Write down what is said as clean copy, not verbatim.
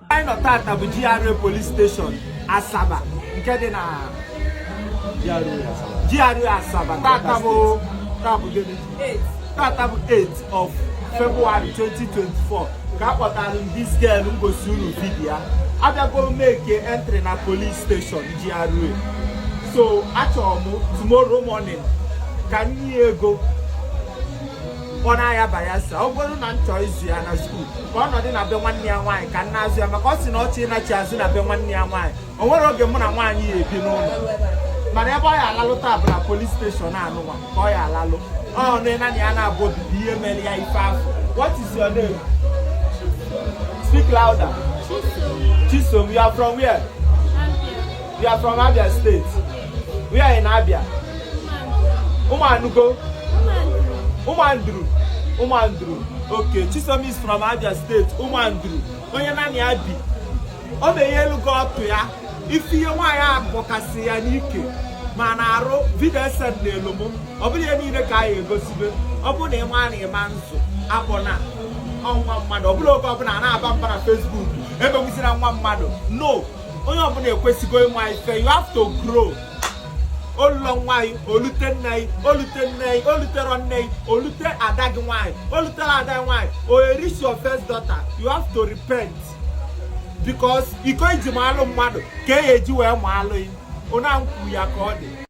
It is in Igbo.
Anyị nọ tata bụ GRA police station Asaba nke dị na GRA Asaba. Tata bụ 8 of February 2024 ka akpọtara this girl ngosi unu vidiyo. Abịago make entry na police station GRA. So achọrọ m tomorrow morning ka nye ego ọ na-aya Bayelsa. Ọ bụrụ na nchọ izu ya na school ka ọ nọdị na be nwanne ya nwaanyị ka nna azụ ya maka ọ sị na ọchị ịnachi azụ na be nwanne ya nwaanyị. O nwere oge mụ na nwaanyị ya ebi n'ụlọ mana ebe ọ ya alalụ taa bụ na police station anụnwa ka ọ ya alalụ. Ọ nọ na ya na-abụ obibi ihe mere ya ife afọ. What is your name? Speak louder. Chisom. You are from where? Abia. You are from Abia State. We are in Abia. Umanugo. Umandru. Okay, Chisom is from Abia State. Umandru. Onye nani abi. O me yelu go up to ya. If you want ya bokasi ya nike. Mana aro video send na elomo. Obuli eni ile ka ya egosibe. Obu na enwa na emanzo. Akpona. Nwa mmadụ ọbụla oge ọbụla na-aba mba na Facebook ebe gwụsịra nwa mmadụ. No, onye ọbụla ekwesịgo ịnwa ife. You have to grow. Olulo nwaanyị, olute nne, olute nne, olutere nne, olute ada gị nwaanyị, olutere ada nwaanyị, o reach your first daughter. You have to repent because iko iji maalụ mmadụ ka eji wee maalụ ya. Ona nkwu ya ka ọ dị.